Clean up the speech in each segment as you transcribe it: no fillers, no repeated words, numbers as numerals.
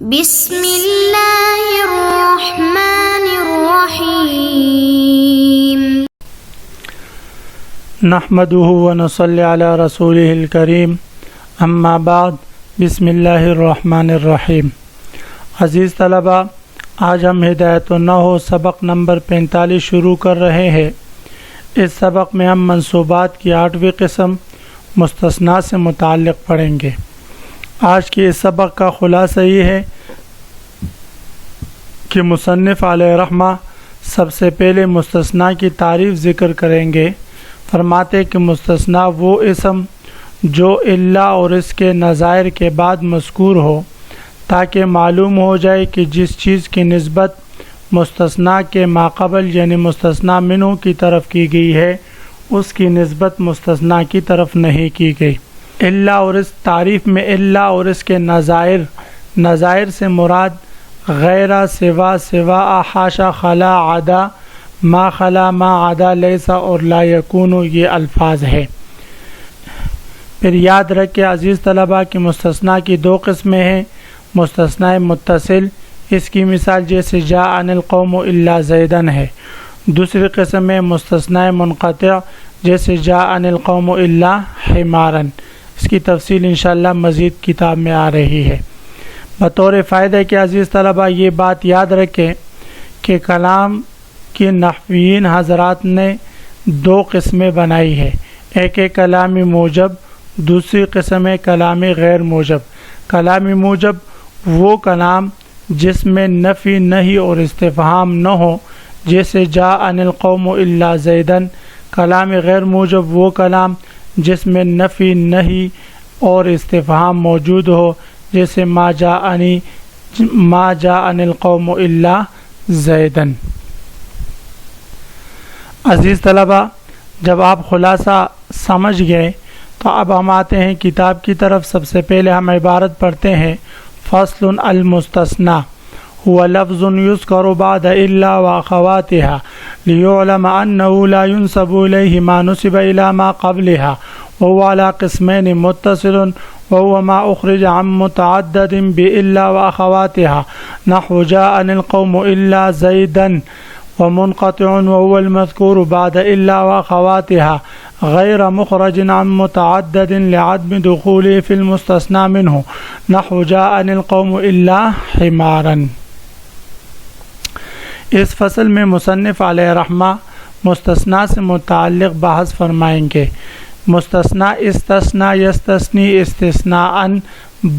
بسم اللہ الرحمن الرحیم نحمده ونصلی علی رسوله الکریم اما بعد بسم اللہ الرحمن الرحیم۔ عزیز طلبہ، آج ہم ہدایت النحو سبق نمبر 45 شروع کر رہے ہیں۔ اس سبق میں ہم منصوبات کی 8ویں قسم مستثنیٰ سے متعلق پڑھیں گے۔ آج کے اس سبق کا خلاصہ یہ ہے کہ مصنف علیہ رحمہ سب سے پہلے مستثنیٰ کی تعریف ذکر کریں گے۔ فرماتے کہ مستثنیٰ وہ اسم جو الا اور اس کے نظائر کے بعد مذکور ہو تاکہ معلوم ہو جائے کہ جس چیز کی نسبت مستثنیٰ کے ماقبل یعنی مستثنیٰ منہ کی طرف کی گئی ہے اس کی نسبت مستثنیٰ کی طرف نہیں کی گئی۔ الا اور اس تعریف میں الا اور اس کے نظائر سے مراد غیر، سوا، حاشا، خلا، عدا، ما خلا، ما عدا، لیسا اور لا یکون یہ الفاظ ہے۔ پھر یاد رکھیں عزیز طلبہ کہ مستثنیٰ کی 2 قسمیں ہیں۔ مستثنیٰ متصل، اس کی مثال جیسے جاءنی القوم الا زیدن ہے۔ دوسری قسم ہے مستثنیٰ منقطع جیسے جاءنی القوم الا حمارا۔ اس کی تفصیل انشاءاللہ مزید کتاب میں آ رہی ہے۔ بطور فائدہ کے عزیز طلبہ یہ بات یاد رکھیں کہ کلام کے نحویین حضرات نے 2 قسمیں بنائی ہے، ایک ہے کلامی موجب، دوسری قسم ہے کلامی غیر موجب۔ کلامی موجب وہ کلام جس میں نفی، نہی اور استفہام نہ ہو جیسے جاءنی القوم الا زیدن۔ کلام غیر موجب وہ کلام جس میں نفی، نہی اور استفہام موجود ہو جیسے ما جاءنی القوم الا زیدن۔ عزیز طلبہ، جب آپ خلاصہ سمجھ گئے تو اب ہم آتے ہیں کتاب کی طرف۔ سب سے پہلے ہم عبارت پڑھتے ہیں۔ فصل المستثنیٰ هو لفظ يذكر بعد الا واخواتها ليعلم انه لا ينسب اليه ما نسب الى ما قبلها وهو على قسمين متصل وهو ما اخرج عن متعدد بالا واخواتها نحو جاءني القوم الا زيدا، ومنقطع وهو المذكور بعد الا واخواتها غير مخرج عن متعدد لعدم دخوله في المستثنى منه نحو جاءني القوم الا حمارا۔ اس فصل میں مصنف علیہ رحمہ مستثنیٰ سے متعلق بحث فرمائیں گے۔ مستثنیٰ استثناء، یستثنی، استثناءً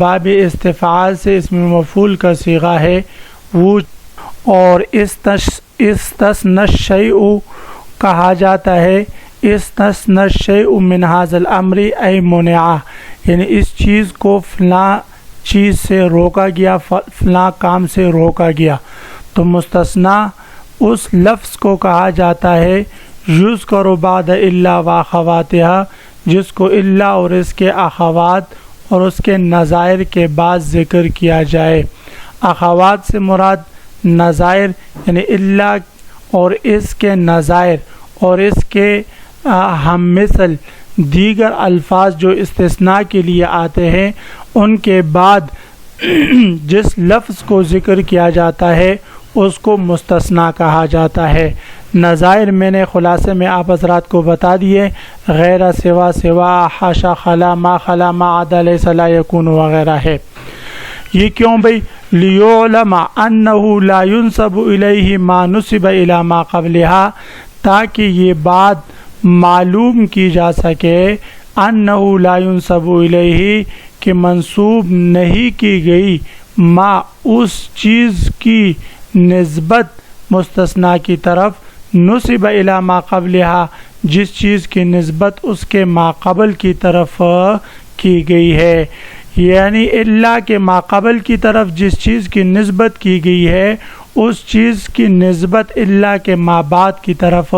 باب استفعال سے اسم مفعول کا صیغہ ہے وہ، اور استثنى الشیء کہا جاتا ہے۔ استثنى الشیء من ھذا الامر ای منع، یعنی اس چیز کو فلاں چیز سے روکا گیا، فلاں کام سے روکا گیا۔ تو مستثنیٰ اس لفظ کو کہا جاتا ہے یذکر بعد الا واخواتها، جس کو الا اور اس کے اخوات اور اس کے نظائر کے بعد ذکر کیا جائے۔ اخوات سے مراد نظائر یعنی الا اور اس کے نظائر اور اس کے ہم مثل دیگر الفاظ جو استثناء کے لیے آتے ہیں ان کے بعد جس لفظ کو ذکر کیا جاتا ہے اس کو مستثنیٰ کہا جاتا ہے۔ نظائر میں نے خلاصے میں آپ حضرات کو بتا دیے، غیر، سوا، حاشا، خلا، ما خلا، ما عدا، لیس، لا یکون وغیرہ ہے۔ یہ کیوں بھئی؟ لیعلم انہ لا ینسب الیہ ما نسب الی ما قبلہا، تاکہ یہ بات معلوم کی جا سکے انہ لا ینسب الیہ کہ منسوب نہیں کی گئی ما اس چیز کی نسبت مستثنیٰ کی طرف نسب الی ما قبلہا جس چیز کی نسبت اس کے ماقبل کی طرف کی گئی ہے، یعنی الا کے ماقبل کی طرف جس چیز کی نسبت کی گئی ہے اس چیز کی نسبت الا کے مابعد کی طرف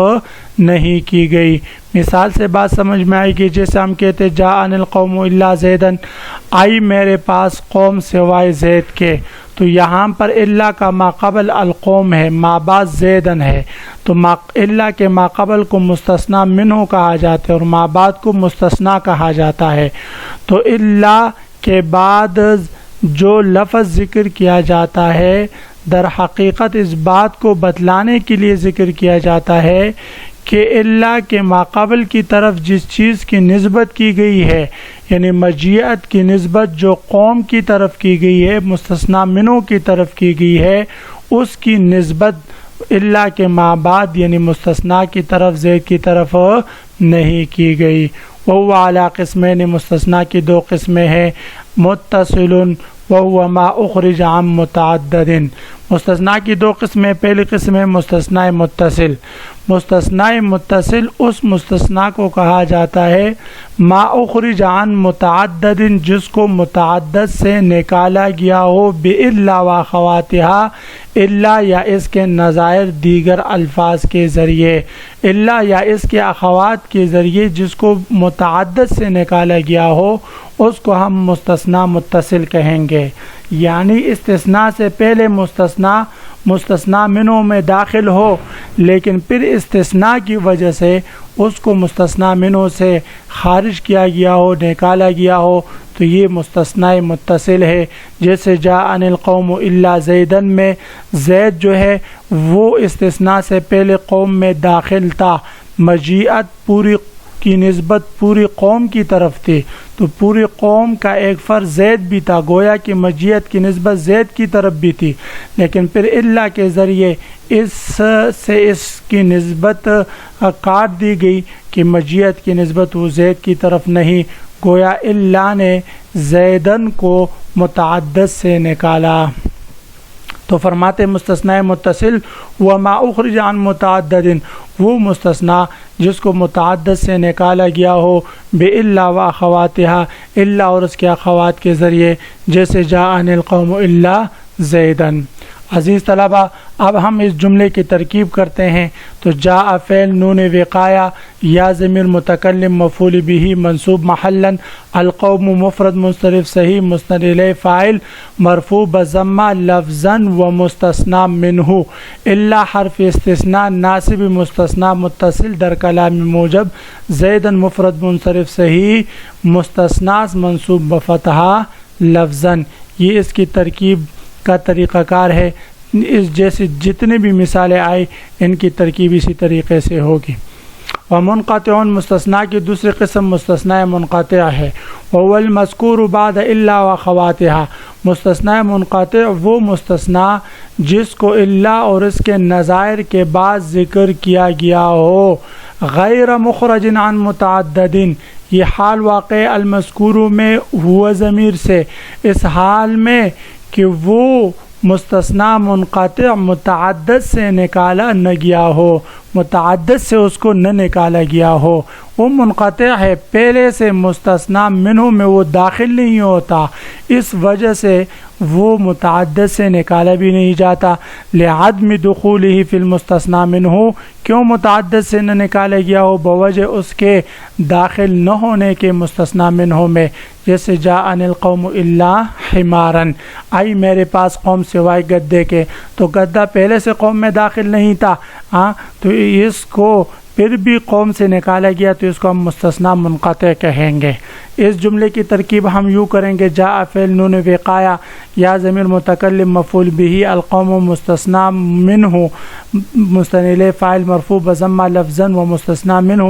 نہیں کی گئی۔ مثال سے بات سمجھ میں آئے گی، جیسے ہم کہتے جاءنی القوم الا زیدن، آئی میرے پاس قوم سوائے زید کے، تو یہاں پر الا کا ماقبل القوم ہے، مابعد زیدن ہے، تو الا کے ماقبل کو مستثنیٰ منہ کہا جاتا ہے اور مابعد کو مستثنیٰ کہا جاتا ہے۔ تو الا کے بعد جو لفظ ذکر کیا جاتا ہے در حقیقت اس بات کو بتلانے کے لیے ذکر کیا جاتا ہے کہ اللہ کے ماقبل کی طرف جس چیز کی نسبت کی گئی ہے، یعنی مجیت کی نسبت جو قوم کی طرف کی گئی ہے، مستثنی منہ کی طرف کی گئی ہے، اس کی نسبت اللہ کے ما بعد یعنی مستثنی کی طرف زید کی طرف نہیں کی گئی۔ وہو اعلیٰ قسمین، مستثنی کی دو قسمیں ہیں، متصل وہو ما اخرج عن متعدد۔ مستثنی کی دو قسمیں، پہلی قسم ہے مستثنی متصل۔ مستثنی متصل اس مستثنی کو کہا جاتا ہے ما اخرج عن متعدد، جس کو متعدد سے نکالا گیا ہو، بِإِلَّا وَأَخَوَاتِهَا، الا یا اس کے نظائر دیگر الفاظ کے ذریعے، الا یا اس کے اخوات کے ذریعے جس کو متعدد سے نکالا گیا ہو، اس کو ہم مستثنی متصل کہیں گے۔ یعنی استثناء سے پہلے مستثنی منہ میں داخل ہو، لیکن پھر استثناء کی وجہ سے اس کو مستثنی منہ سے خارج کیا گیا ہو، نکالا گیا ہو، تو یہ مستثنی متصل ہے۔ جیسے جاءنی القوم الا زیدن میں زید جو ہے وہ استثناء سے پہلے قوم میں داخل تھا، مجیت پوری کی نسبت پوری قوم کی طرف تھی، تو پوری قوم کا ایک فرد زید بھی تھا، گویا کہ مجیت کی نسبت زید کی طرف بھی تھی، لیکن پھر اللہ کے ذریعے اس کی نسبت کاٹ دی گئی کہ مجیت کی نسبت وہ زید کی طرف نہیں، گویا اللہ نے زیدن کو متعدد سے نکالا۔ تو فرماتے مستثنی متصل وما اخرج عن متعدد، وہ مستثنی جس کو متعدد سے نکالا گیا ہو، بِإِلَّا وَأَخَوَاتِهَا، الا اور اس کے اخوات کے ذریعے، جیسے جاءنی القوم الا زیدن۔ عزیز طلبہ، اب ہم اس جملے کی ترکیب کرتے ہیں۔ تو جاء فعل نون وقایا یا ضمیر متکلم مفعول به منصوب محلا، القوم مفرد منصرف صحیح مسند الیہ فاعل مرفوع بضمہ لفظا و مستثنی منہ، الا حرف استثناء ناصب مستثنی متصل در کلام موجب، زیدن مفرد منصرف صحیح مستثنی منصوب بفتحہ لفظا۔ یہ اس کی ترکیب کا طریقہ کار ہے۔ اس جیسے جتنے بھی مثالیں آئی ان کی ترکیب اسی طریقے سے ہوگی۔ ومنقطع، مستثنیٰ کی دوسری قسم مستثنیٰ منقطع ہے۔ وهو المذکور بعد الا واخواتها، مستثنیٰ منقطع وہ مستثنیٰ جس کو الا اور اس کے نظائر کے بعد ذکر کیا گیا ہو، غیر مخرج عن متعدد، یہ حال واقع المذکور میں ہوا ضمیر سے، اس حال میں کہ وہ مستثنیٰ منقطع متعدد سے نکالا نہ گیا ہو، متعدد سے اس کو نہ نکالا گیا ہو، وہ منقطع ہے، پہلے سے مستثنیٰ منہ میں وہ داخل نہیں ہوتا، اس وجہ سے وہ متعدد سے نکالا بھی نہیں جاتا۔ لعدم دخولہ فی المستثنیٰ منہ، کیوں متعدد سے نہ نکالا گیا ہو؟ بوجہ اس کے داخل نہ ہونے کے مستثنیٰ منہ میں، جیسے جاءنی القوم الا حمارا، آئی میرے پاس قوم سوائے گدے کے، تو گدہ پہلے سے قوم میں داخل نہیں تھا، تو اس کو پھر بھی قوم سے نکالا گیا تو اس کو ہم مستثنیٰ منقطع کہیں گے۔ اس جملے کی ترکیب ہم یوں کریں گے، جاء فعل نون وقایا یا ضمیر متکلم مفعول به، القوم مستثنی منہ مسند الیہ فاعل مرفوع بضمہ لفظا و مستثنی منہ،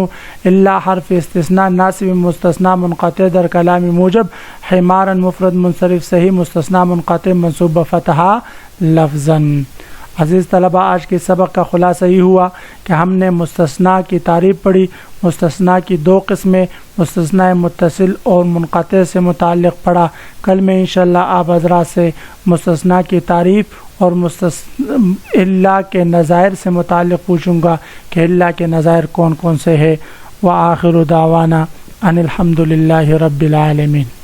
الا حرف استثناء ناصب مستثنی منقطع در کلام موجب، حمارا مفرد منصرف صحیح مستثنی منقطع منصوب بفتحہ لفظا۔ عزیز طلبہ، آج کے سبق کا خلاصہ یہ ہوا کہ ہم نے مستثنیٰ کی تعریف پڑھی۔ مستثنیٰ کی دو قسمیں، مستثنیٰ متصل اور منقطع سے متعلق پڑھا۔ کل میں انشاءاللہ آپ حضرات سے مستثنیٰ کی تعریف اور الا کے نظائر سے متعلق پوچھوں گا کہ الا کے نظائر کون کون سے ہیں۔ وآخر دعوانا ان الحمد للہ رب العالمین۔